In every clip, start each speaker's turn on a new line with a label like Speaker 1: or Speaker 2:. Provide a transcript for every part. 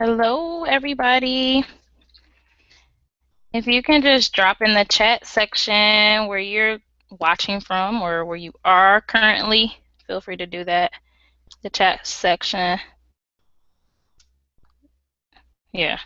Speaker 1: Hello, everybody. If you can just drop in the chat section where you're watching from or where you are currently, feel free to do that. The chat section. Yeah.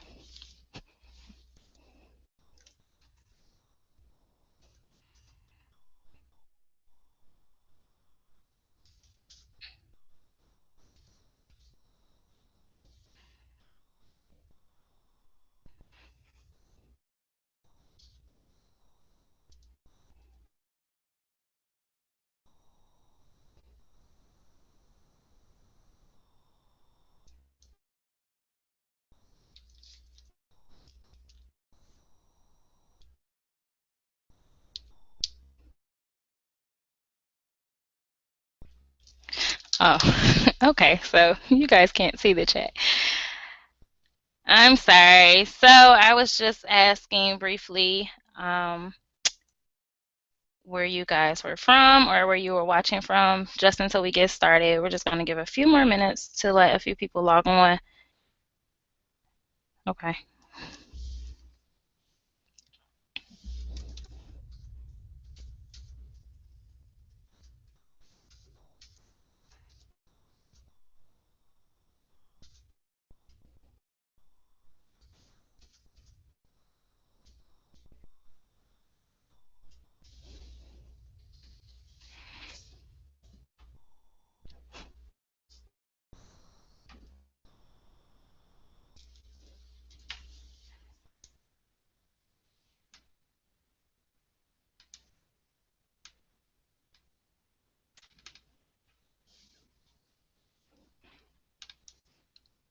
Speaker 1: Oh, okay. So you guys can't see the chat. I'm sorry. So I was just asking briefly where you guys were from or where you were watching from just until we get started. We're just going to give a few more minutes to let a few people log on. Okay.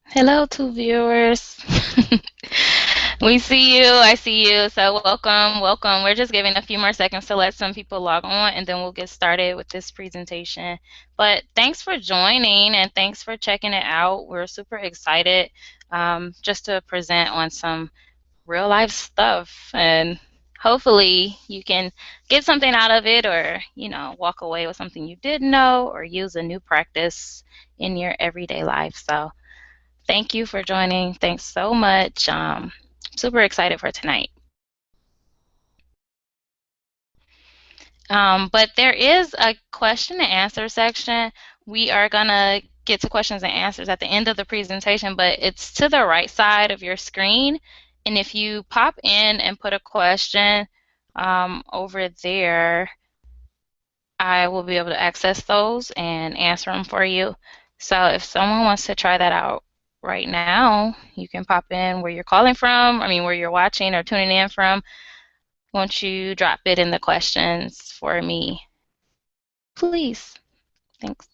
Speaker 1: Hello, two viewers. We see you. I see you. So welcome, welcome. We're just giving a few more seconds to let some people log on, and then we'll get started with this presentation. But thanks for joining, and thanks for checking it out. We're super excited just to present on some real life stuff, and hopefully you can get something out of it, or walk away with something you didn't know, or use a new practice in your everyday life. So thank you for joining. Thanks so much. Super excited for tonight. But there is a question and answer section. We are going to get to questions and answers at the end of the presentation, but it's to the right side of your screen. And if you pop in and put a question over there, I will be able to access those and answer them for you. So if someone wants to try that out right now, you can pop in where you're calling from, where you're watching or tuning in from. Won't you drop it in the questions for me, please? Thanks.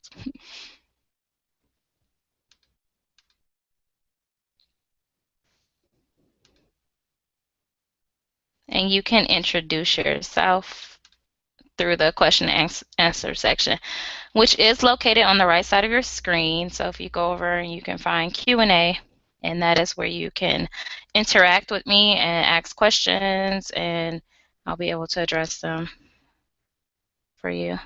Speaker 1: And you can introduce yourself through the question and answer section, which is located on the right side of your screen. So if you go over, you can find Q&A, and that is where you can interact with me and ask questions, and I'll be able to address them for you.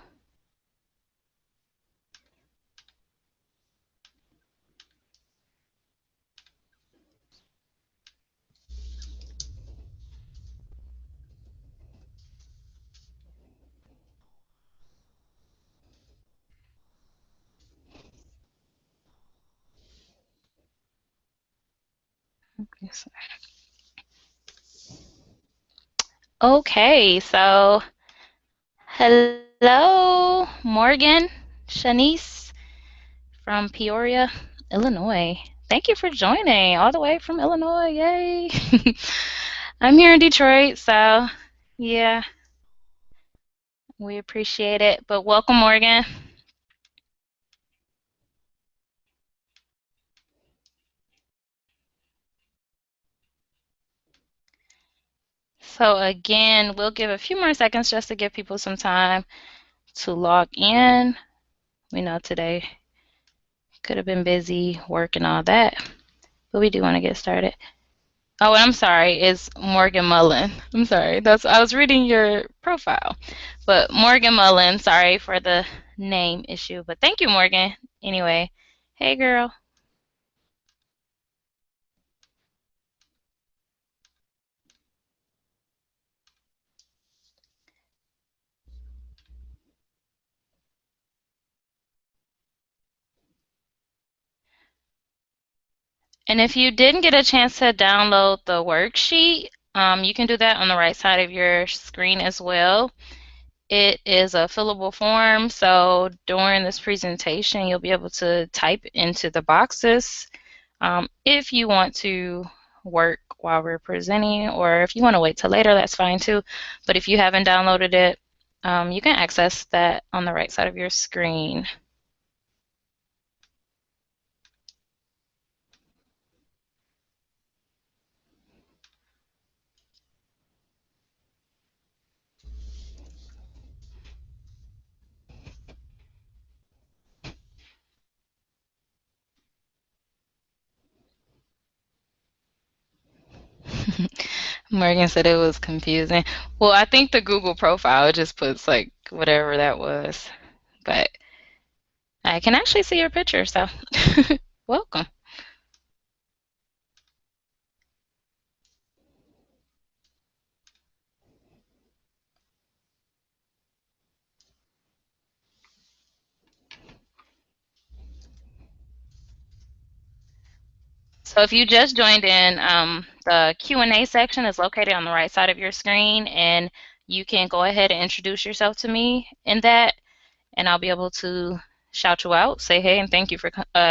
Speaker 1: Okay, so hello, Morgan, Shanice from Peoria, Illinois. Thank you for joining all the way from Illinois. Yay! I'm here in Detroit, so yeah, we appreciate it. But welcome, Morgan. So again, we'll give a few more seconds just to give people some time to log in. We know today could have been busy work and all that, but we do want to get started. Oh, I'm sorry, it's Morgan Mullen. I'm sorry, I was reading your profile. But Morgan Mullen, sorry for the name issue, but thank you, Morgan. Anyway, hey girl. And if you didn't get a chance to download the worksheet, you can do that on the right side of your screen as well. It is a fillable form, so during this presentation, you'll be able to type into the boxes if you want to work while we're presenting, or if you want to wait till later, that's fine too. But if you haven't downloaded it, you can access that on the right side of your screen. Morgan said it was confusing. Well, I think the Google profile just puts like whatever that was, but I can actually see your picture, so welcome. So if you just joined in, the Q&A section is located on the right side of your screen, and you can go ahead and introduce yourself to me in that, and I'll be able to shout you out, say hey, and thank you for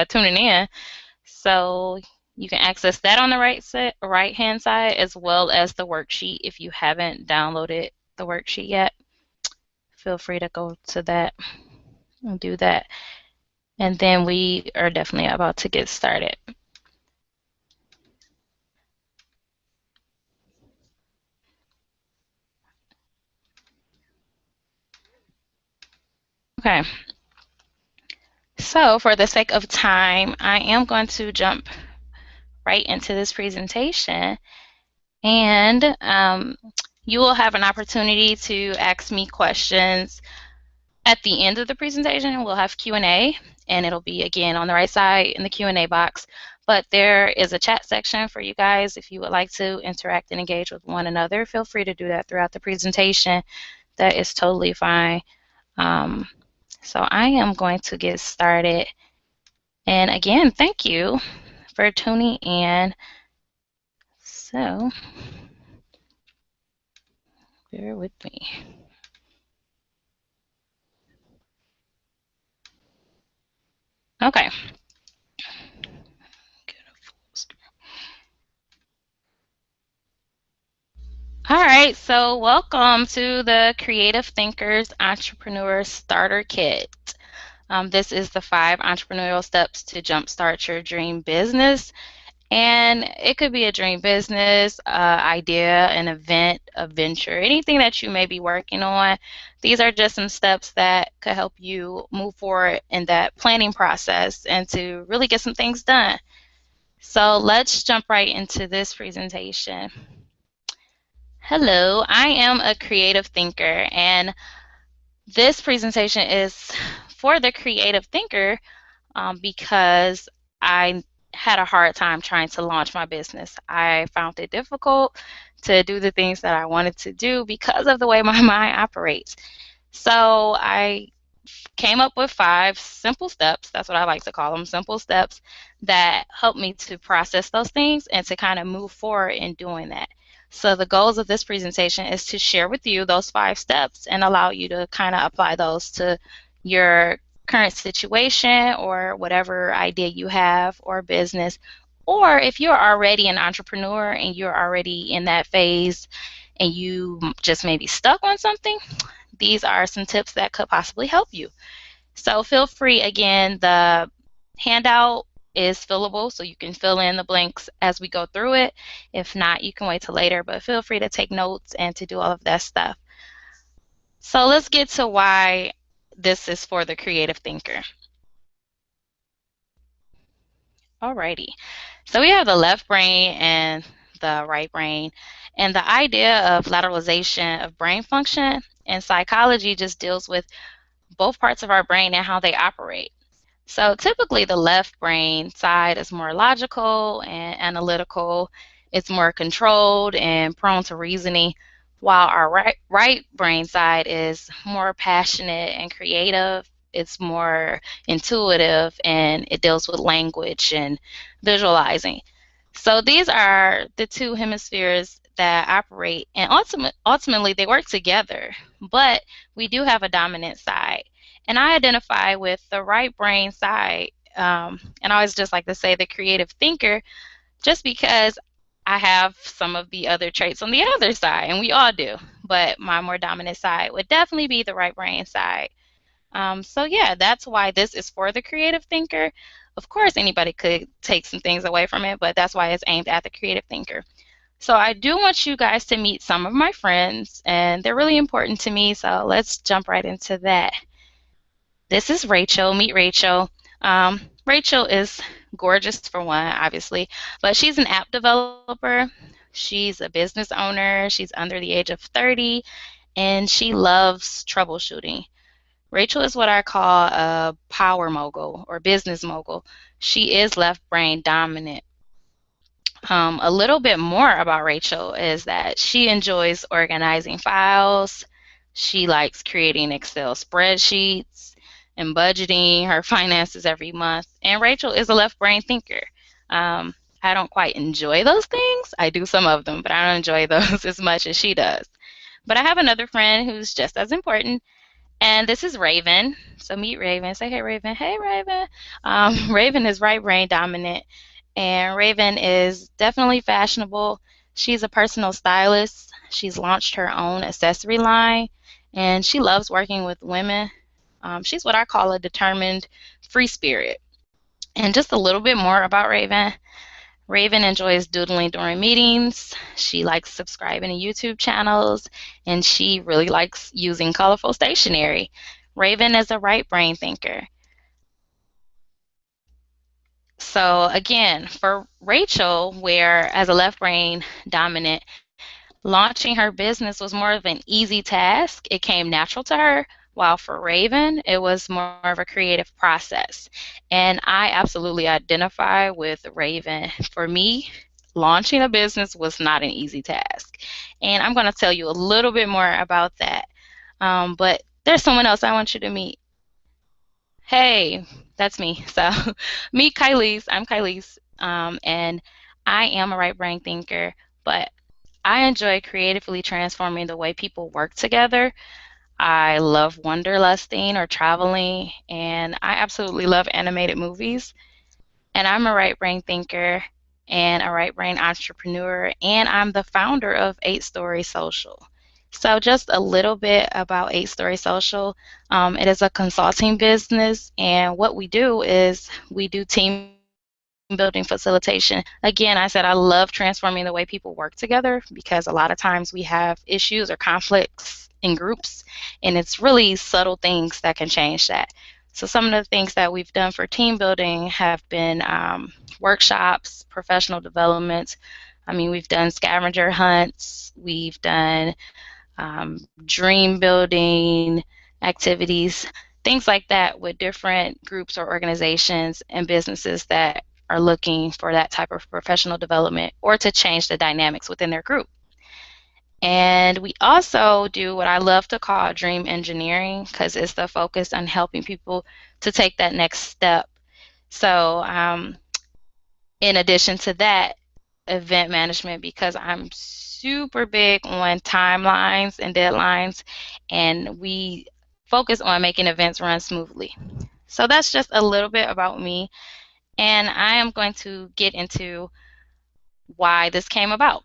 Speaker 1: tuning in. So you can access that on the right hand side, as well as the worksheet. If you haven't downloaded the worksheet yet, feel free to go to that and do that. And then we are definitely about to get started. Okay. So for the sake of time, I am going to jump right into this presentation, and you will have an opportunity to ask me questions at the end of the presentation. We'll have Q&A, and it'll be again on the right side in the Q&A box. But there is a chat section for you guys if you would like to interact and engage with one another. Feel free to do that throughout the presentation. That is totally fine. So I am going to get started. And again, thank you for tuning in. So bear with me. Okay. All right, so welcome to the Creative Thinkers Entrepreneur Starter Kit. This is the 5 entrepreneurial steps to jumpstart your dream business. And it could be a dream business, idea, an event, a venture, anything that you may be working on. These are just some steps that could help you move forward in that planning process and to really get some things done. So let's jump right into this presentation. Hello, I am a creative thinker, and this presentation is for the creative thinker because I had a hard time trying to launch my business. I found it difficult to do the things that I wanted to do because of the way my mind operates. So I came up with 5 simple steps. That's what I like to call them, simple steps that help me to process those things and to kind of move forward in doing that. So the goals of this presentation is to share with you those 5 steps and allow you to kind of apply those to your current situation or whatever idea you have or business. Or if you're already an entrepreneur and you're already in that phase and you just maybe stuck on something, these are some tips that could possibly help you. So feel free, again, the handout is fillable, so you can fill in the blanks as we go through it. If not, you can wait till later, but feel free to take notes and to do all of that stuff. So let's get to why this is for the creative thinker. Alrighty. So we have the left brain and the right brain. And the idea of lateralization of brain function and psychology just deals with both parts of our brain and how they operate. So typically the left brain side is more logical and analytical. It's more controlled and prone to reasoning, while our right brain side is more passionate and creative. It's more intuitive and it deals with language and visualizing. So these are the two hemispheres that operate, and ultimately they work together. But we do have a dominant side, and I identify with the right brain side. And I always just like to say the creative thinker, just because I have some of the other traits on the other side, and we all do. But my more dominant side would definitely be the right brain side. So yeah, that's why this is for the creative thinker. Of course, anybody could take some things away from it, but that's why it's aimed at the creative thinker. So I do want you guys to meet some of my friends, and they're really important to me. So let's jump right into that. This is Rachel. Meet Rachel. Rachel is gorgeous for one, obviously, but she's an app developer. She's a business owner. She's under the age of 30, and she loves troubleshooting. Rachel is what I call a power mogul or business mogul. She is left brain dominant. A little bit more about Rachel is that she enjoys organizing files. She likes creating Excel spreadsheets and budgeting her finances every month. And Rachel is a left brain thinker. Um, I don't quite enjoy those things. I do some of them, but I don't enjoy those as much as she does. But I have another friend who's just as important, and this is Raven. So meet Raven. Say hey, Raven. Hey, Raven. Raven is right brain dominant, and Raven is definitely fashionable. She's a personal stylist. She's launched her own accessory line, and she loves working with women. She's what I call a determined free spirit. And just a little bit more about Raven. Raven enjoys doodling during meetings. She likes subscribing to YouTube channels, and she really likes using colorful stationery. Raven is a right brain thinker. So again, for Rachel, where as a left brain dominant, launching her business was more of an easy task. It came natural to her, while for Raven, it was more of a creative process. And I absolutely identify with Raven. For me, launching a business was not an easy task. And I'm going to tell you a little bit more about that. But there's someone else I want you to meet. Hey, that's me. So, meet Kiylise. I'm Kiylise, and I am a right brain thinker, but I enjoy creatively transforming the way people work together. I love wanderlusting or traveling, and I absolutely love animated movies. And I'm a right brain thinker and a right brain entrepreneur, and I'm the founder of 8 Story Social. So, just a little bit about 8 Story Social. It is a consulting business, and what we do is we do team building facilitation. Again, I said I love transforming the way people work together because a lot of times we have issues or conflicts in groups, and it's really subtle things that can change that. So some of the things that we've done for team building have been workshops, professional development. I mean, we've done scavenger hunts, we've done dream building activities, things like that with different groups or organizations and businesses that are looking for that type of professional development or to change the dynamics within their group. And we also do what I love to call dream engineering because it's the focus on helping people to take that next step. So, in addition to that, event management because I'm super big on timelines and deadlines, and we focus on making events run smoothly. So that's just a little bit about me, and I am going to get into why this came about.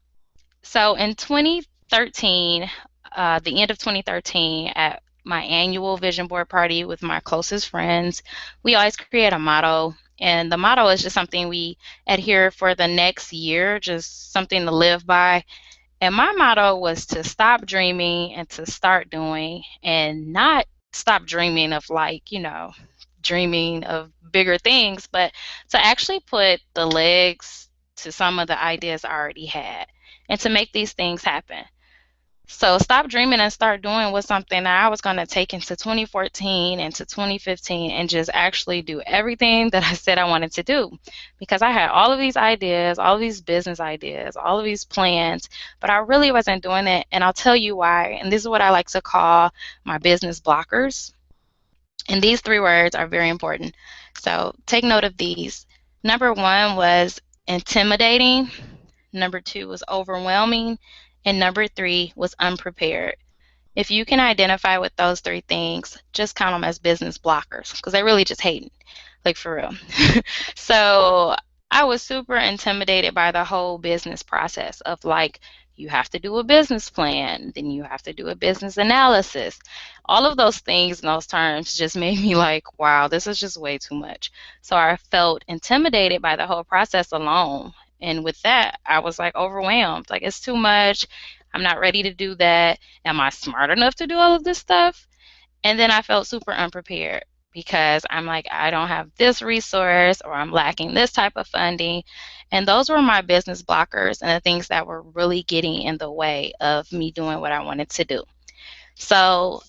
Speaker 1: So in 2013, the end of 2013, at my annual vision board party with my closest friends, we always create a motto. And the motto is just something we adhere for the next year, just something to live by. And my motto was to stop dreaming and to start doing, and not stop dreaming of, like, dreaming of bigger things, but to actually put the legs to some of the ideas I already had and to make these things happen. So stop dreaming and start doing was something that I was going to take into 2014 and to 2015 and just actually do everything that I said I wanted to do, because I had all of these ideas, all of these business ideas, all of these plans, but I really wasn't doing it. And I'll tell you why. And this is what I like to call my business blockers. And these 3 words are very important. So take note of these. Number 1 was intimidating. Number 2 was overwhelming. And number 3 was unprepared. If you can identify with those 3 things, just count them as business blockers because they really just hating, like for real. So I was super intimidated by the whole business process of like, you have to do a business plan, then you have to do a business analysis. All of those things and those terms just made me like, wow, this is just way too much. So I felt intimidated by the whole process alone. And with that, I was like overwhelmed. Like, it's too much. I'm not ready to do that. Am I smart enough to do all of this stuff? And then I felt super unprepared because I'm like, I don't have this resource or I'm lacking this type of funding. And those were my business blockers and the things that were really getting in the way of me doing what I wanted to do. So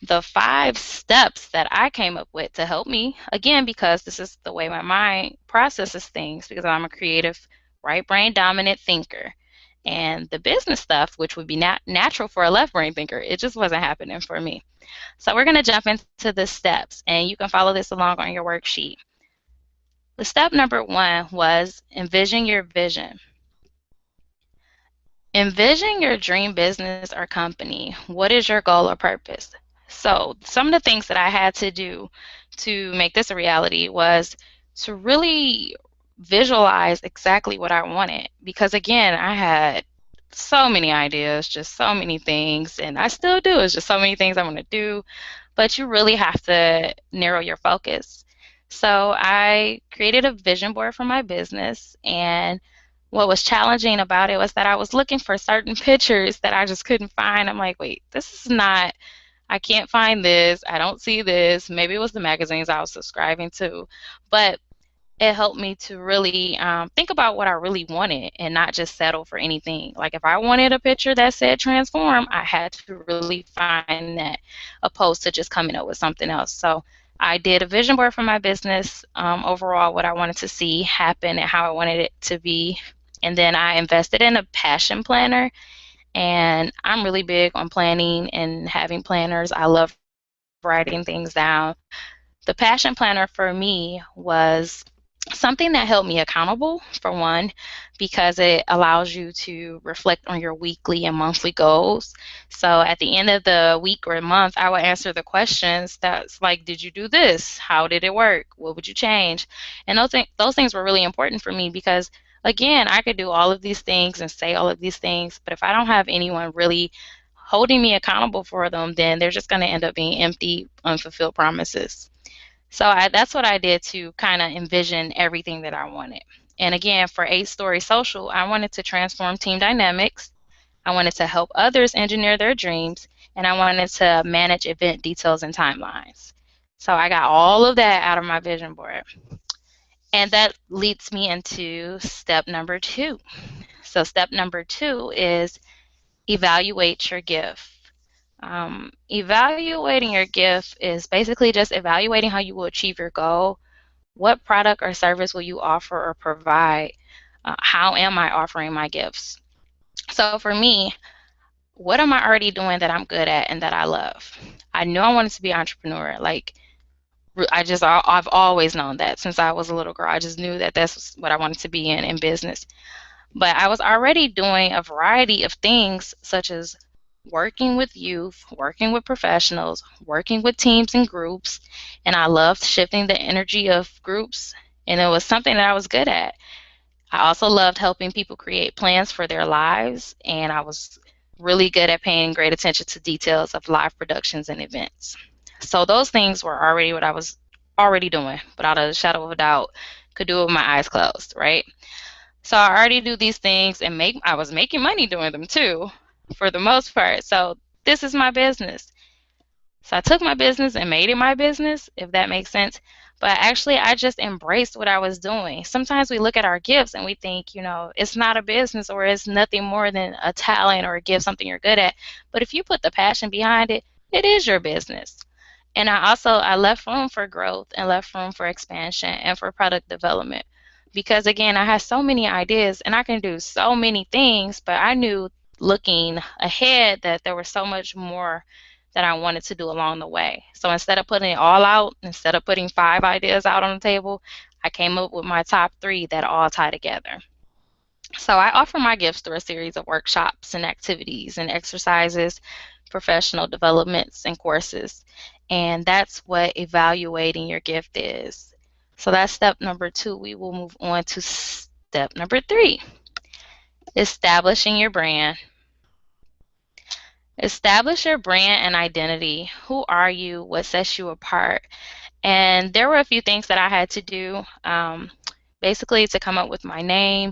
Speaker 1: the 5 steps that I came up with to help me, again, because this is the way my mind processes things, because I'm a creative, right brain dominant thinker. And the business stuff, which would be natural for a left brain thinker, it just wasn't happening for me. So we're going to jump into the steps, and you can follow this along on your worksheet. The step number 1 was envision your vision. Envision your dream business or company. What is your goal or purpose? So some of the things that I had to do to make this a reality was to really visualize exactly what I wanted. Because again, I had so many ideas, just so many things, and I still do. It's just so many things I want to do, but you really have to narrow your focus. So I created a vision board for my business, and what was challenging about it was that I was looking for certain pictures that I just couldn't find. I'm like, wait, this is not, I can't find this. I don't see this. Maybe it was the magazines I was subscribing to. But it helped me to really think about what I really wanted and not just settle for anything. Like if I wanted a picture that said transform, I had to really find that opposed to just coming up with something else. So I did a vision board for my business, overall what I wanted to see happen and how I wanted it to be. And then I invested in a passion planner. And I'm really big on planning and having planners. I love writing things down. The passion planner for me was something that held me accountable, for one, because it allows you to reflect on your weekly and monthly goals. So at the end of the week or month, I would answer the questions that's like, did you do this? How did it work? What would you change? And those things were really important for me because, again, I could do all of these things and say all of these things, but if I don't have anyone really holding me accountable for them, then they're just going to end up being empty, unfulfilled promises. So that's what I did to kind of envision everything that I wanted. And again, for 8-Story Social, I wanted to transform team dynamics. I wanted to help others engineer their dreams, and I wanted to manage event details and timelines. So I got all of that out of my vision board. And that leads me into step number 2. So step number 2 is evaluate your gift. Evaluating your gift is basically just evaluating how you will achieve your goal. What product or service will you offer or provide? How am I offering my gifts? So for me, what am I already doing that I'm good at and that I love? I know I wanted to be an entrepreneur. Like I've always known that since I was a little girl. I just knew that that's what I wanted to be in business. But I was already doing a variety of things such as working with youth, working with professionals, working with teams and groups, and I loved shifting the energy of groups, and it was something that I was good at. I also loved helping people create plans for their lives, and I was really good at paying great attention to details of live productions and events. So those things were already what I was already doing, without a shadow of a doubt, could do it with my eyes closed, right? So I already do these things and I was making money doing them too, for the most part. So this is my business. So I took my business and made it my business, if that makes sense. But actually, I just embraced what I was doing. Sometimes we look at our gifts and we think, it's not a business or it's nothing more than a talent or a gift, something you're good at. But if you put the passion behind it, it is your business. And I left room for growth and left room for expansion and for product development. Because again, I had so many ideas and I can do so many things, but I knew looking ahead that there was so much more that I wanted to do along the way. So instead of putting it all out, instead of putting 5 ideas out on the table, I came up with my top 3 that all tie together. So I offer my gifts through a series of workshops and activities and exercises, professional developments, and courses. And that's what evaluating your gift is. So that's step number 2. We will move on to step number 3, establishing your brand. Establish your brand and identity. Who are you? What sets you apart? And there were a few things that I had to do. Basically, to come up with my name,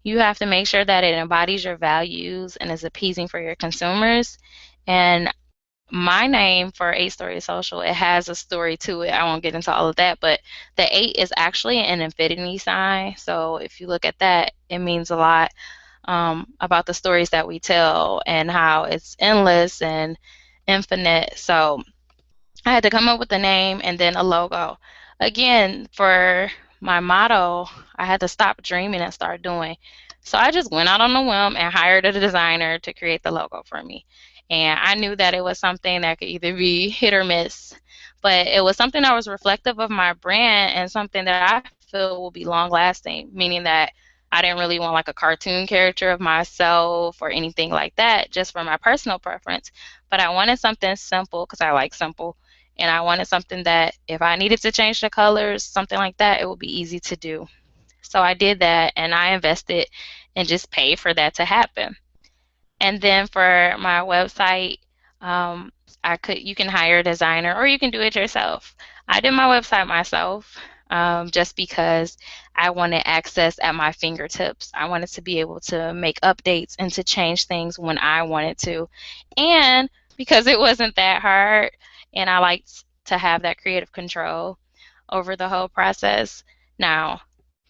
Speaker 1: you have to make sure that it embodies your values and is appeasing for your consumers. And my name for 8 Story Social, it has a story to it. I won't get into all of that, but the 8 is actually an infinity sign. So if you look at that, it means a lot about the stories that we tell and how it's endless and infinite. So I had to come up with a name and then a logo. Again, for my motto, I had to stop dreaming and start doing. So I just went out on a whim and hired a designer to create the logo for me. And I knew that it was something that could either be hit or miss, but it was something that was reflective of my brand and something that I feel will be long lasting, meaning that I didn't really want like a cartoon character of myself or anything like that, just for my personal preference. But I wanted something simple because I like simple, and I wanted something that if I needed to change the colors, something like that, it would be easy to do. So I did that, and I invested and just paid for that to happen. And then for my website, um, you can hire a designer or you can do it yourself. I did my website myself, just because I wanted access at my fingertips. I wanted to be able to make updates and to change things when I wanted to. And because it wasn't that hard, and I liked to have that creative control over the whole process. Now,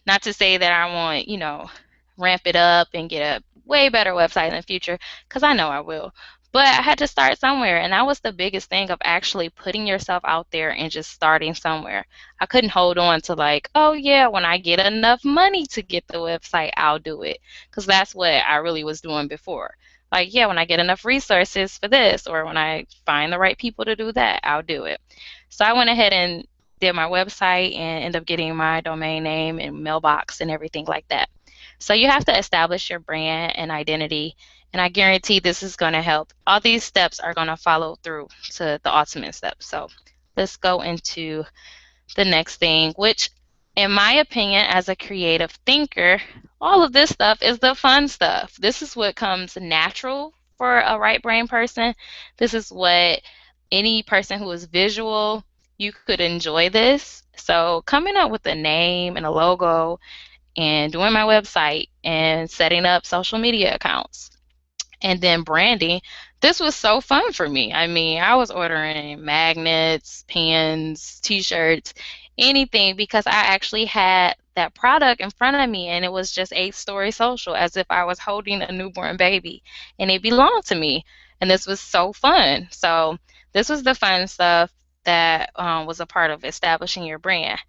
Speaker 1: not to say that I want, ramp it up and get a way better website in the future, because I know I will. But I had to start somewhere, and that was the biggest thing of actually putting yourself out there and just starting somewhere. I couldn't hold on to like, oh yeah, when I get enough money to get the website, I'll do it, because that's what I really was doing before. Like, yeah, when I get enough resources for this, or when I find the right people to do that, I'll do it. So I went ahead and did my website and ended up getting my domain name and mailbox and everything like that. So you have to establish your brand and identity, and I guarantee this is going to help. All these steps are going to follow through to the ultimate step. So let's go into the next thing, which, in my opinion, as a creative thinker, all of this stuff is the fun stuff. This is what comes natural for a right brain person. This is what any person who is visual, you could enjoy this. So coming up with a name and a logo and doing my website and setting up social media accounts and then branding, this was so fun for me. I mean, I was ordering magnets, pens, t-shirts, anything, because I actually had that product in front of me, and it was just 8 Story Social, as if I was holding a newborn baby, and it belonged to me. And this was so fun. So this was the fun stuff that was a part of establishing your brand.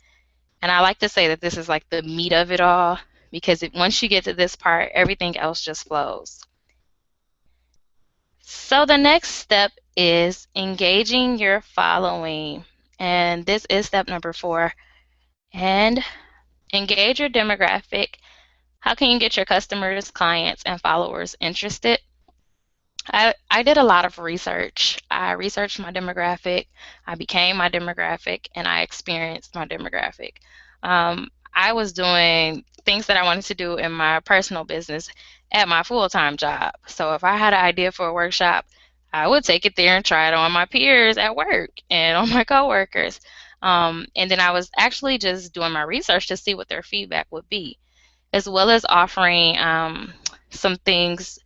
Speaker 1: And I like to say that this is like the meat of it all, because once you get to this part, everything else just flows. So the next step is engaging your following. And this is step number 4. And engage your demographic. How can you get your customers, clients, and followers interested? I did a lot of research. I researched my demographic, I became my demographic, and I experienced my demographic. I was doing things that I wanted to do in my personal business at my full-time job. So if I had an idea for a workshop, I would take it there and try it on my peers at work and on my coworkers. And then I was actually just doing my research to see what their feedback would be, as well as offering some things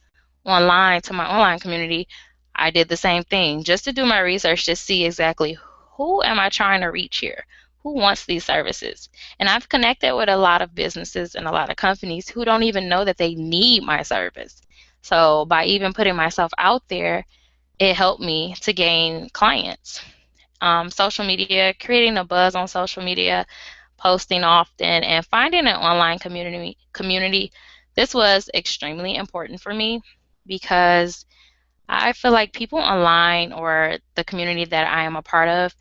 Speaker 1: online to my online community. I did the same thing just to do my research to see exactly who am I trying to reach here? Who wants these services? And I've connected with a lot of businesses and a lot of companies who don't even know that they need my service. So by even putting myself out there, it helped me to gain clients. Social media, creating a buzz on social media, posting often, and finding an online community. This was extremely important for me because I feel like people online or the community that I am a part of,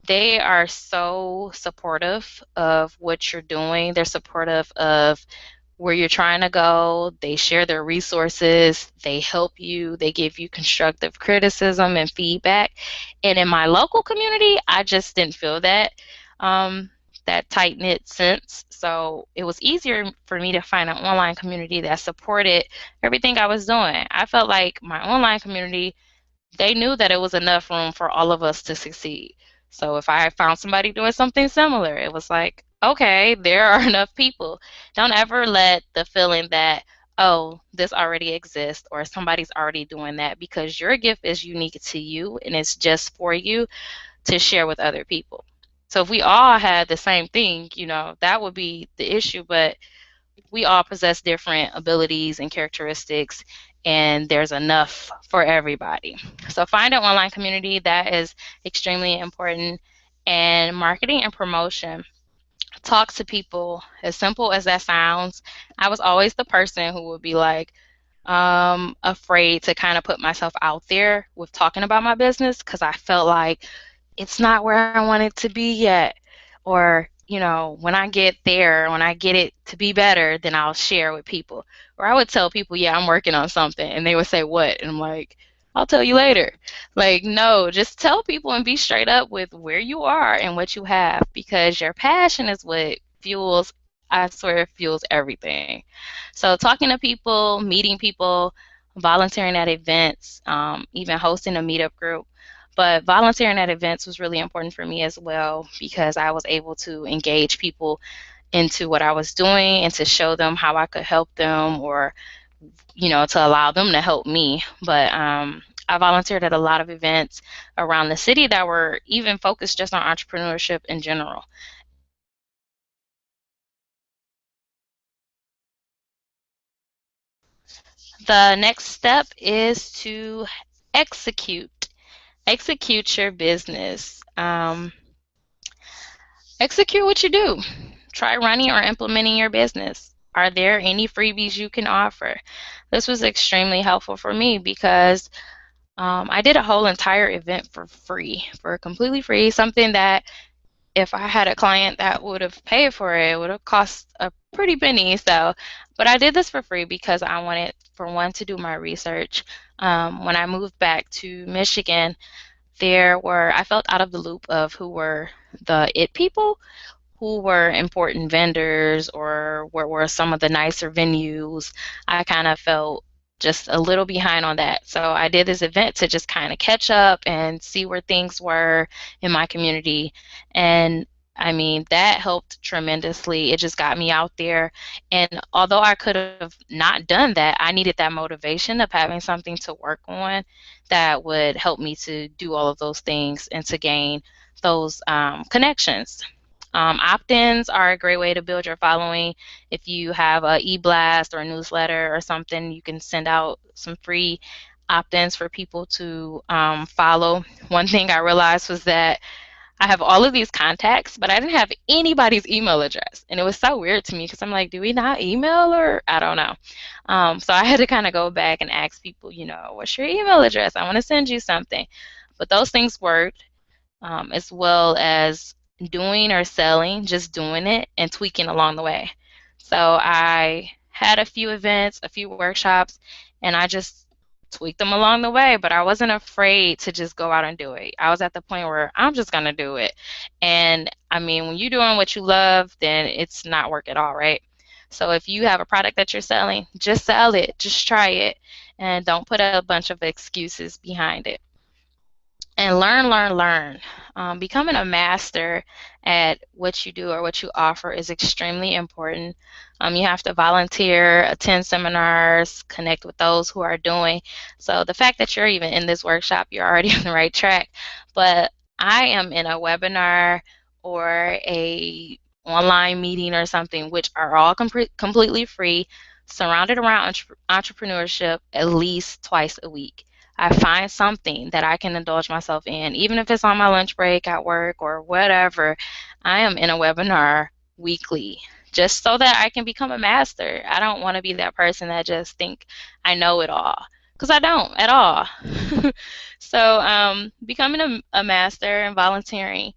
Speaker 1: They are so supportive of what you're doing. They're supportive of where you're trying to go. They share their resources. They help you. They give you constructive criticism and feedback. And in my local community, I just didn't feel that that tight knit sense. So it was easier for me to find an online community that supported everything I was doing. I felt like my online community, they knew that it was enough room for all of us to succeed. So if I found somebody doing something similar, it was like, okay, there are enough people. Don't ever let the feeling that, oh, this already exists or somebody's already doing that, because your gift is unique to you and it's just for you to share with other people. So if we all had the same thing, that would be the issue. But we all possess different abilities and characteristics, and there's enough for everybody. So find an online community that is extremely important. And marketing and promotion. Talk to people. As simple as that sounds, I was always the person who would be like, afraid to kind of put myself out there with talking about my business because I felt like it's not where I want it to be yet. Or, when I get there, when I get it to be better, then I'll share with people. Or I would tell people, yeah, I'm working on something. And they would say, what? And I'm like, I'll tell you later. Like, no, just tell people and be straight up with where you are and what you have, because your passion is what fuels, I swear, it fuels everything. So, talking to people, meeting people, volunteering at events, even hosting a meetup group. But volunteering at events was really important for me as well, because I was able to engage people into what I was doing and to show them how I could help them, or, to allow them to help me. But I volunteered at a lot of events around the city that were even focused just on entrepreneurship in general. The next step is to execute. Execute your business. Execute what you do. Try running or implementing your business. Are there any freebies you can offer? This was extremely helpful for me because I did a whole entire event for free, for completely free, something that if I had a client that would have paid for it, it would have cost a pretty penny. So, but I did this for free because I wanted, for one, to do my research. When I moved back to Michigan, I felt out of the loop of who were the it people, who were important vendors, or what were some of the nicer venues. I kind of felt just a little behind on that. So I did this event to just kind of catch up and see where things were in my community. And I mean, that helped tremendously. It just got me out there. And although I could have not done that, I needed that motivation of having something to work on that would help me to do all of those things and to gain those connections. Opt-ins are a great way to build your following. If you have a e-blast or a newsletter or something, you can send out some free opt-ins for people to follow. One thing I realized was that I have all of these contacts, but I didn't have anybody's email address. And it was so weird to me because I'm like, do we not email, or I don't know. So I had to kind of go back and ask people, what's your email address? I want to send you something. But those things worked, as well as doing or selling, just doing it and tweaking along the way. So I had a few events, a few workshops, and I just tweaked them along the way, but I wasn't afraid to just go out and do it. I was at the point where I'm just going to do it. And I mean, when you're doing what you love, then it's not work at all, right? So if you have a product that you're selling, just sell it, just try it, and don't put a bunch of excuses behind it. And learn, learn, learn. Becoming a master at what you do or what you offer is extremely important. You have to volunteer, attend seminars, connect with those who are doing. So the fact that you're even in this workshop, you're already on the right track. But I am in a webinar or a online meeting or something, which are all completely free, surrounded around entrepreneurship at least twice a week. I find something that I can indulge myself in, even if it's on my lunch break at work or whatever. I am in a webinar weekly just so that I can become a master. I don't want to be that person that just think I know it all, because I don't at all. So becoming a master and volunteering.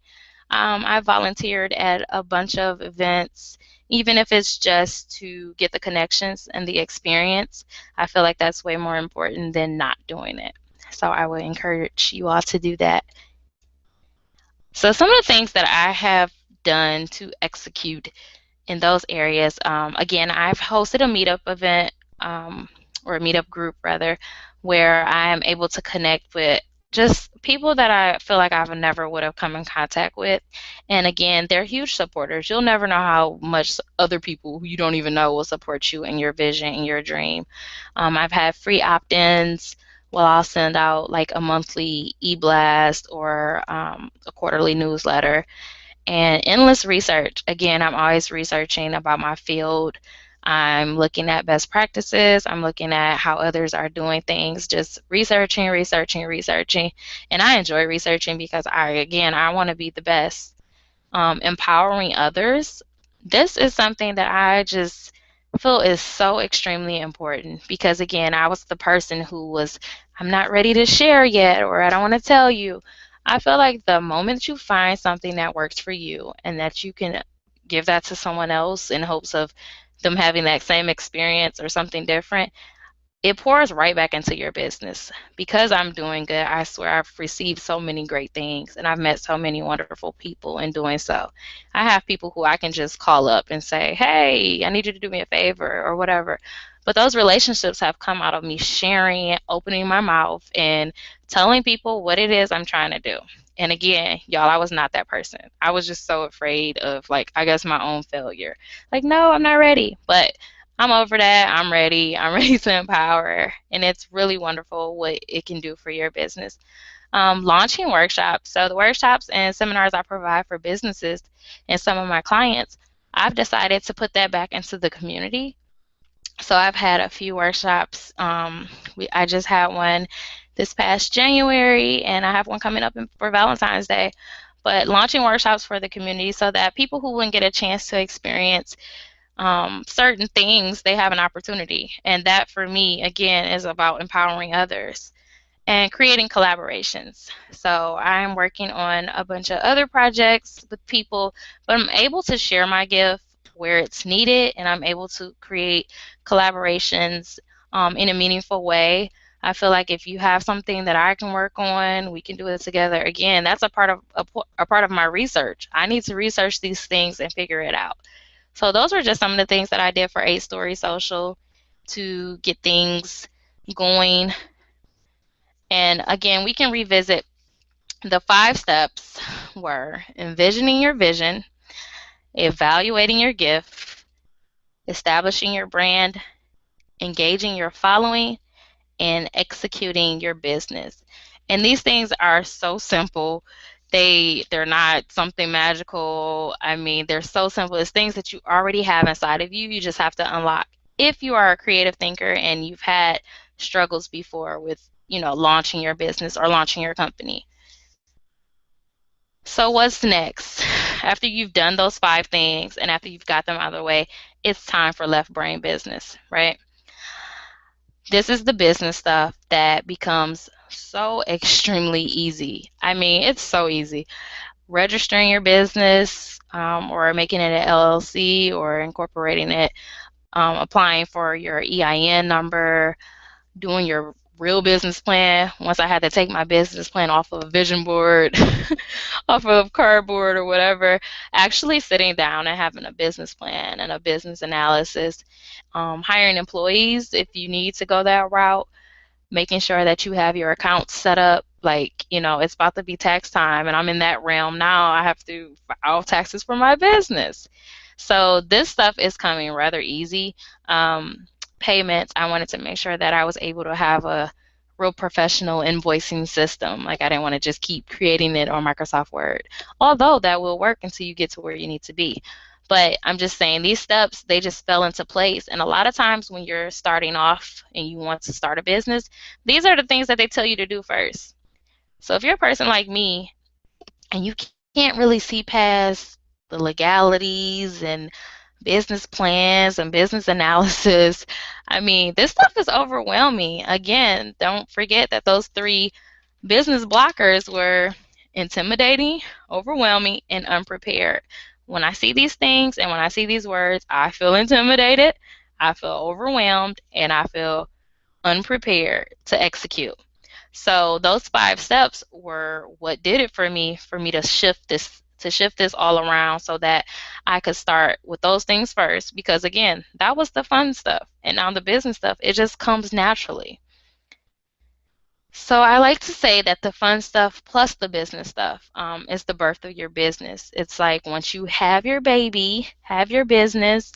Speaker 1: I volunteered at a bunch of events, even if it's just to get the connections and the experience. I feel like that's way more important than not doing it. So I would encourage you all to do that. So some of the things that I have done to execute in those areas, again, I've hosted a meetup event, or a meetup group rather, where I am able to connect with just people that I feel like I never would have come in contact with. And again, they're huge supporters. You'll never know how much other people who you don't even know will support you in your vision and your dream. I've had free opt-ins. Well, I'll send out like a monthly e-blast or a quarterly newsletter, and endless research. Again, I'm always researching about my field. I'm looking at best practices. I'm looking at how others are doing things, just researching, researching, researching. And I enjoy researching because I want to be the best. Empowering others. This is something that I just feel is so extremely important because, again, I was the person who was, I'm not ready to share yet, or I don't want to tell you. I feel like the moment you find something that works for you and that you can give that to someone else in hopes of them having that same experience or something different, it pours right back into your business. Because I'm doing good, I swear I've received so many great things and I've met so many wonderful people in doing so. I have people who I can just call up and say, hey, I need you to do me a favor or whatever. But those relationships have come out of me sharing, opening my mouth, and telling people what it is I'm trying to do. And again, y'all, I was not that person. I was just so afraid of, like, I guess my own failure. Like, no, I'm not ready. But I'm over that. I'm ready. I'm ready to empower. And it's really wonderful what it can do for your business. Launching workshops. So, the workshops and seminars I provide for businesses and some of my clients, I've decided to put that back into the community. So, I've had a few workshops. I just had one this past January, and I have one coming up for Valentine's Day. But launching workshops for the community so that people who wouldn't get a chance to experience certain things, they have an opportunity. And that for me, again, is about empowering others and creating collaborations. So I'm working on a bunch of other projects with people, but I'm able to share my gift where it's needed, and I'm able to create collaborations in a meaningful way. I feel like if you have something that I can work on, we can do it together. Again, that's a part of my research. I need to research these things and figure it out. So those were just some of the things that I did for 8 Story Social to get things going. And again, we can revisit the 5 steps were envisioning your vision, evaluating your gift, establishing your brand, engaging your following, and executing your business. And these things are so simple. They're not something magical. I mean, they're so simple. It's things that you already have inside of you. You just have to unlock. If you are a creative thinker and you've had struggles before with, launching your business or launching your company. So what's next? After you've done those 5 things and after you've got them out of the way, it's time for left brain business, right? This is the business stuff that becomes so extremely easy. I mean, it's so easy. Registering your business, or making it an LLC or incorporating it, applying for your EIN number, doing your real business plan. Once I had to take my business plan off of a vision board, off of cardboard or whatever, actually sitting down and having a business plan and a business analysis, hiring employees if you need to go that route, making sure that you have your accounts set up. Like, it's about to be tax time and I'm in that realm now. I have to file taxes for my business. So this stuff is coming rather easy. Payments, I wanted to make sure that I was able to have a real professional invoicing system. Like, I didn't want to just keep creating it on Microsoft Word, although that will work until you get to where you need to be. But I'm just saying these steps, they just fell into place. And a lot of times when you're starting off and you want to start a business, these are the things that they tell you to do first. So if you're a person like me and you can't really see past the legalities and business plans and business analysis, I mean, this stuff is overwhelming. Again, don't forget that those 3 business blockers were intimidating, overwhelming, and unprepared. When I see these things and when I see these words, I feel intimidated, I feel overwhelmed, and I feel unprepared to execute. So those 5 steps were what did it for me to shift this all around so that I could start with those things first because again, that was the fun stuff. And now the business stuff, it just comes naturally. So I like to say that the fun stuff plus the business stuff is the birth of your business. It's like once you have your baby, have your business,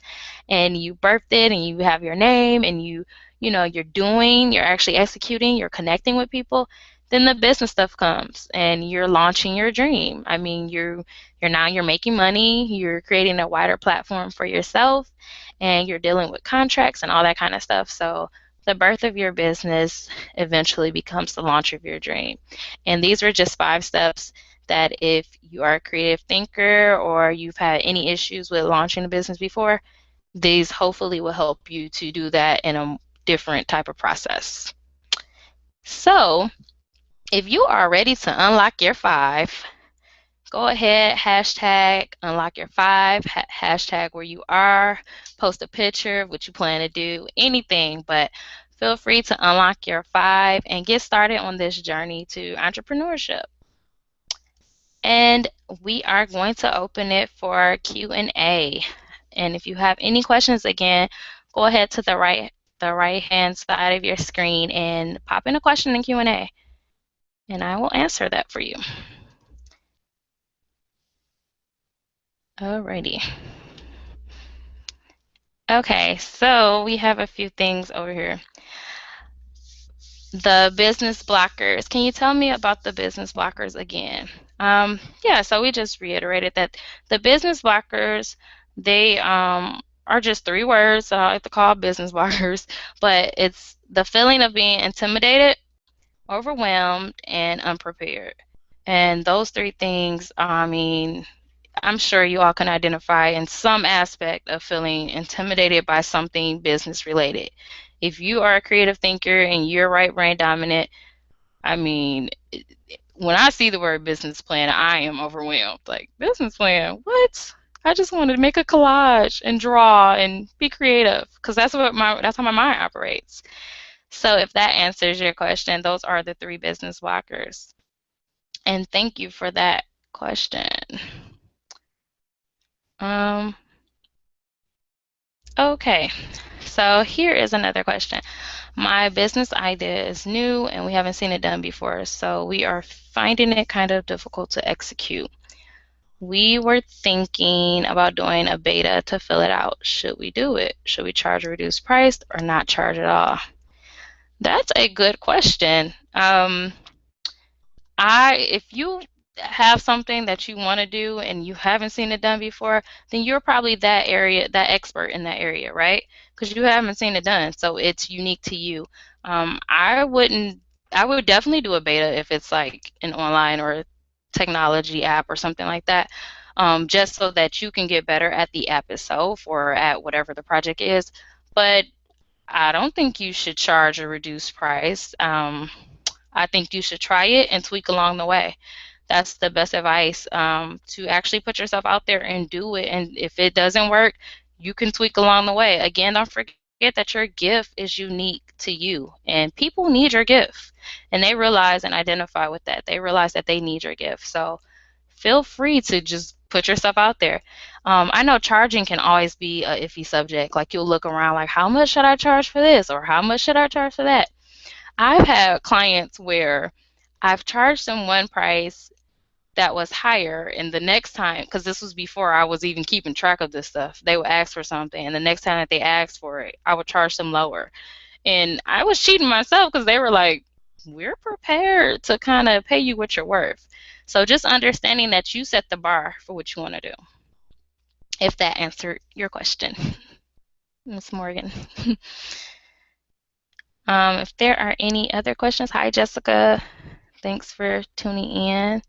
Speaker 1: and you birthed it, and you have your name, and you know, you're actually executing, you're connecting with people. Then the business stuff comes, and you're launching your dream. I mean, you're making money, you're creating a wider platform for yourself, and you're dealing with contracts and all that kind of stuff. So the birth of your business eventually becomes the launch of your dream. And these were just 5 steps that if you are a creative thinker or you've had any issues with launching a business before, these hopefully will help you to do that in a different type of process. So, if you are ready to unlock your 5, go ahead, hashtag unlock your 5, hashtag where you are, post a picture of what you plan to do, anything, but feel free to unlock your 5 and get started on this journey to entrepreneurship. And we are going to open it for Q&A. And if you have any questions, again, go ahead to the right hand side of your screen and pop in a question in Q&A, and I will answer that for you. Alrighty. Okay, so we have a few things over here. The business blockers. Can you tell me about the business blockers again? Yeah, so we just reiterated that the business blockers, they are just 3 words that I like to call business blockers, but it's the feeling of being intimidated, overwhelmed, and unprepared. And those 3 things, I mean, I'm sure you all can identify in some aspect of feeling intimidated by something business related. If you are a creative thinker and you're right brain dominant, I mean, when I see the word business plan, I am overwhelmed. Like, business plan? What? I just want to make a collage and draw and be creative because that's how my mind operates. So if that answers your question, those are the 3 business blockers. And thank you for that question. Okay, so here is another question. My business idea is new and we haven't seen it done before, so we are finding it kind of difficult to execute. We were thinking about doing a beta to fill it out. Should we do it? Should we charge a reduced price or not charge at all? That's a good question. If you have something that you want to do and you haven't seen it done before, then you're probably that expert in that area, right? Because you haven't seen it done, so it's unique to you. I wouldn't. I would definitely do a beta if it's like an online or technology app or something like that, just so that you can get better at the app itself or at whatever the project is. But I don't think you should charge a reduced price. I think you should try it and tweak along the way. That's the best advice, to actually put yourself out there and do it. And if it doesn't work, you can tweak along the way. Again, don't forget that your gift is unique to you, and people need your gift. And they realize and identify with that. They realize that they need your gift. So feel free to just put yourself out there. I know charging can always be a iffy subject. Like you'll look around like, how much should I charge for this? Or how much should I charge for that? I've had clients where I've charged them one price that was higher, and the next time, because this was before I was even keeping track of this stuff, they would ask for something, and the next time that they asked for it, I would charge them lower. And I was cheating myself because they were like, we're prepared to kind of pay you what you're worth. So just understanding that you set the bar for what you want to do, if that answered your question, Ms. Morgan. If there are any other questions, hi, Jessica. Thanks for tuning in.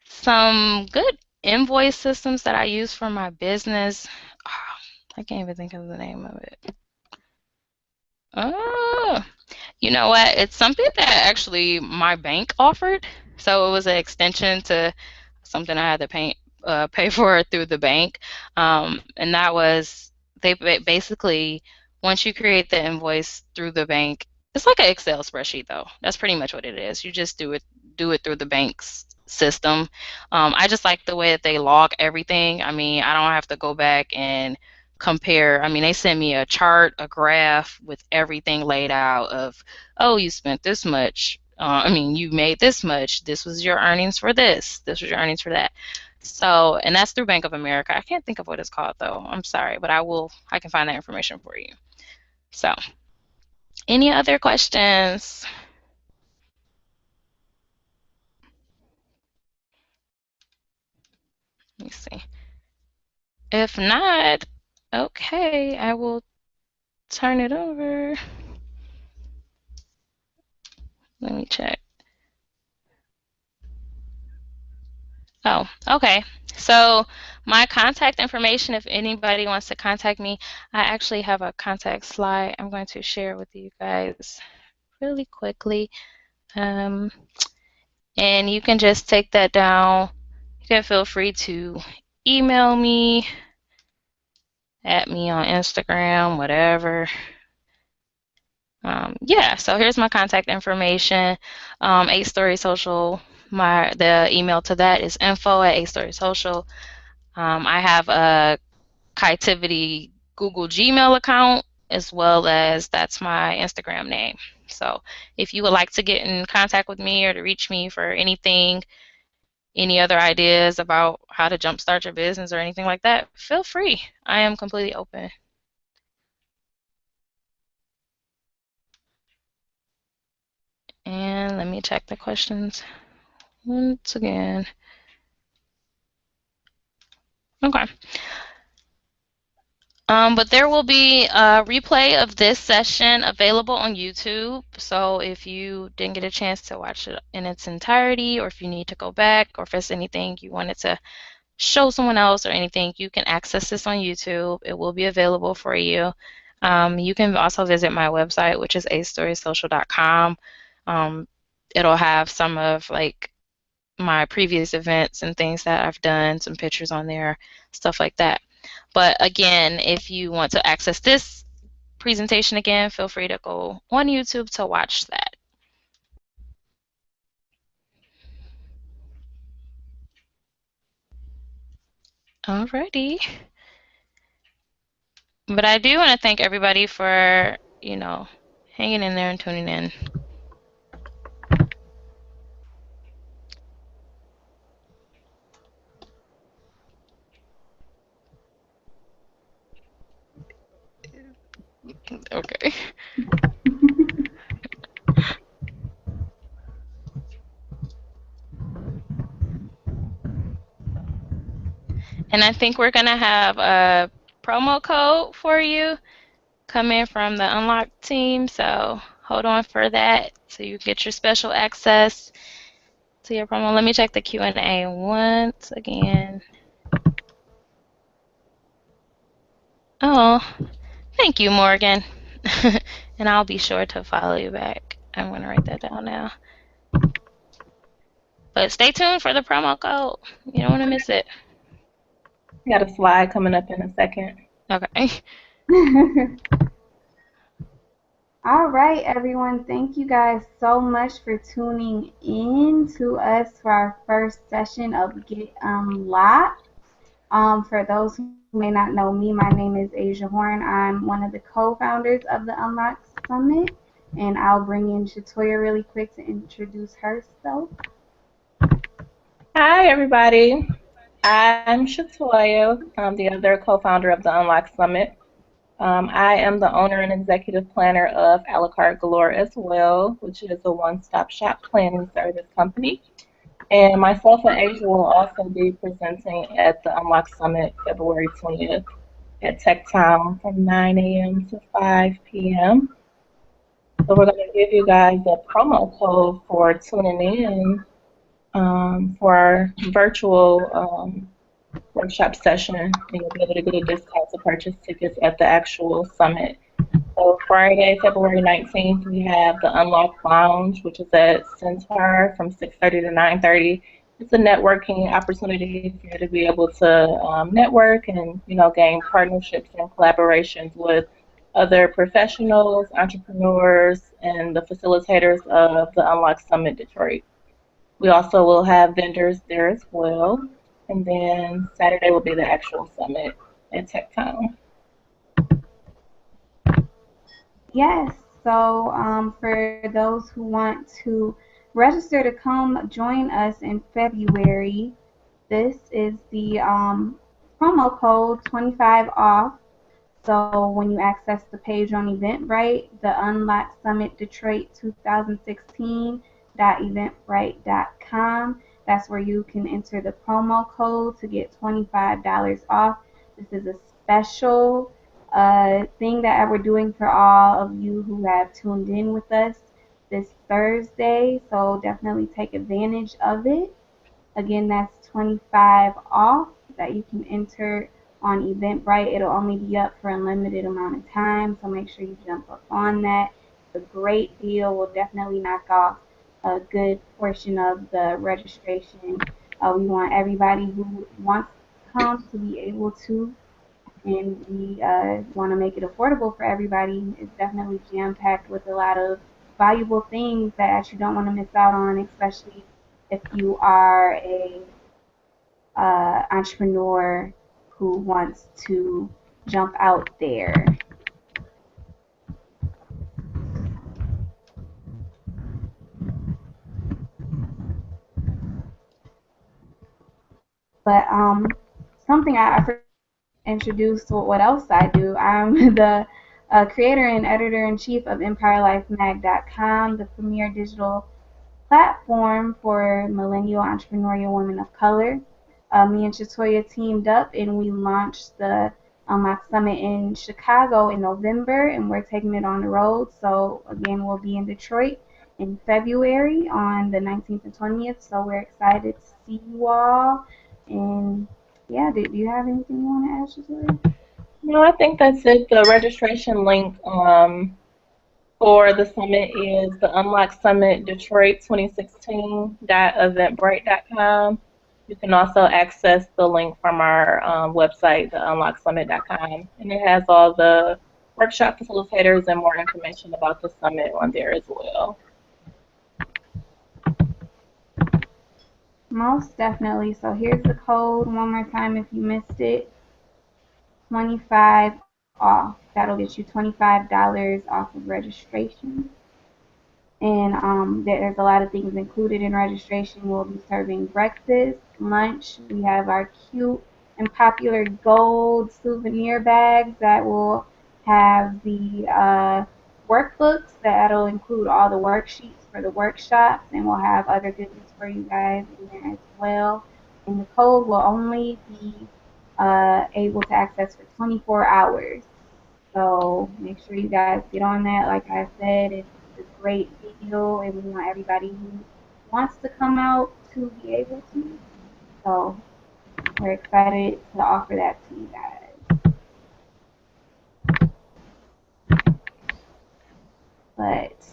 Speaker 1: Some good invoice systems that I use for my business. I can't even think of the name of it. Oh, You know what? It's something that actually my bank offered. So it was an extension to something I had to pay for through the bank. And that was, basically, once you create the invoice through the bank, it's like an Excel spreadsheet though. That's pretty much what it is. You just do it through the bank's system. I just like the way that they log everything. I mean, I don't have to go back and compare. I mean, they send me a chart, a graph with everything laid out of, oh, you spent this much. I mean, you made this much. This was your earnings for this. This was your earnings for that. So, and that's through Bank of America. I can't think of what it's called though. I'm sorry, but I can find that information for you. So, any other questions? Let me see. If not, okay, I will turn it over. Let me check. Oh, okay. So my contact information, if anybody wants to contact me, I actually have a contact slide I'm going to share with you guys really quickly. Um, and you can just take that down. You can feel free to email me, at me on Instagram, whatever. Yeah, so here's my contact information. 8 Story Social. The email to that is info@8storysocial. I have a Kitivity Google Gmail account, as well as that's my Instagram name. So if you would like to get in contact with me or to reach me for anything, any other ideas about how to jumpstart your business or anything like that, feel free. I am completely open. And let me check the questions once again. Okay. But there will be a replay of this session available on YouTube. So if you didn't get a chance to watch it in its entirety, or if you need to go back, or if it's anything you wanted to show someone else or anything, you can access this on YouTube. It will be available for you. You can also visit my website, which is astorysocial.com. It'll have some of like my previous events and things that I've done, some pictures on there, stuff like that. But again, if you want to access this presentation again, feel free to go on YouTube to watch that. Alrighty. But I do want to thank everybody for, hanging in there and tuning in. Okay. And I think we're going to have a promo code for you coming from the Unlock team. So hold on for that so you get your special access to your promo. Let me check the Q&A once again. Oh, thank you, Morgan. And I'll be sure to follow you back. I'm going to write that down now. But stay tuned for the promo code. You don't want to miss it.
Speaker 2: We got a slide coming up in a second.
Speaker 1: Okay.
Speaker 3: All right, everyone. Thank you guys so much for tuning in to us for our first session of Get Unlocked. For those who may not know me, my name is Asia Horn. I'm one of the co-founders of the Unlock Summit, and I'll bring in Shatoya really quick to introduce herself.
Speaker 2: Hi, everybody. I'm Shatoya. I'm the other co-founder of the Unlock Summit. I am the owner and executive planner of A La Carte Galore as well, which is a one-stop shop planning service company. And myself and Asia will also be presenting at the Unlock Summit February 20th at Tech Town from 9 a.m. to 5 p.m. So we're going to give you guys a promo code for tuning in for our virtual workshop session, and you'll be able to get a discount to purchase tickets at the actual summit. So Friday, February 19th, we have the Unlock Lounge, which is at Centaur from 6:30 to 9:30. It's a networking opportunity for you to be able to network and gain partnerships and collaborations with other professionals, entrepreneurs, and the facilitators of the Unlock Summit Detroit. We also will have vendors there as well. And then Saturday will be the actual summit at Tech Town.
Speaker 3: Yes. So for those who want to register to come join us in February, this is the promo code 25 off. So when you access the page on Eventbrite, the Unlock Summit Detroit 2016.eventbrite.com, that's where you can enter the promo code to get $25 off. This is a special thing that we're doing for all of you who have tuned in with us this Thursday. So definitely take advantage of it. Again, that's 25 off that you can enter on Eventbrite. It'll only be up for a limited amount of time, so make sure you jump up on that. It's a great deal. We'll definitely knock off a good portion of the registration. We want everybody who wants to come to be able to, and we want to make it affordable for everybody. It's definitely jam-packed with a lot of valuable things that you don't want to miss out on, especially if you are a entrepreneur who wants to jump out there. But something I forgot to introduce what else I do. I'm the creator and editor in chief of EmpireLifeMag.com, the premier digital platform for millennial entrepreneurial women of color. Me and Chatoya teamed up and we launched the Unlock Summit in Chicago in November, and we're taking it on the road. So again, we'll be in Detroit in February on the 19th and 20th. So we're excited to see you all. And yeah, do you have anything you want to add, Chatoya?
Speaker 2: No, I think that's it. The registration link for the summit is the Unlock Summit Detroit 2016.eventbrite.com. You can also access the link from our website, the unlocksummit.com, and it has all the workshop facilitators and more information about the summit on there as well.
Speaker 3: Most definitely. So here's the code one more time if you missed it. 25 off. That'll get you $25 off of registration. And there's a lot of things included in registration. We'll be serving breakfast, lunch. We have our cute and popular gold souvenir bags that will have the workbooks that'll include all the worksheets for the workshops, and we'll have other goodies for you guys in there as well. And the code will only be able to access for 24 hours. So make sure you guys get on that. Like I said, it's a great deal, and we want everybody who wants to come out to be able to. So we're excited to offer that to you guys. But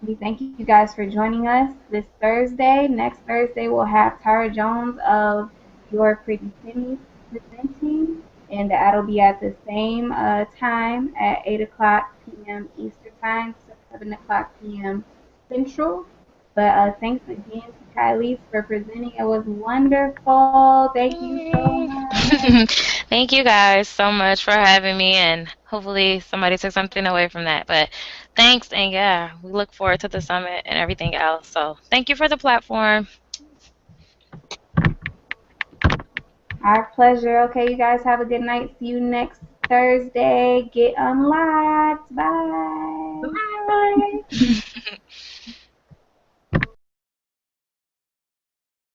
Speaker 3: we thank you guys for joining us this Thursday. Next Thursday, we'll have Tara Jones of Your Pretty Pennies presenting, and that'll be at the same time at 8 o'clock p.m. Eastern Time, 7 o'clock p.m. Central. But thanks again to Kiylise for presenting. It was wonderful. Thank you so much.
Speaker 1: Thank you guys so much for having me, and hopefully somebody took something away from that. But thanks, and yeah, we look forward to the summit and everything else. So thank you for the platform.
Speaker 3: Our pleasure. Okay, you guys have a good night. See you next Thursday. Get unlocked. Bye.
Speaker 2: Bye.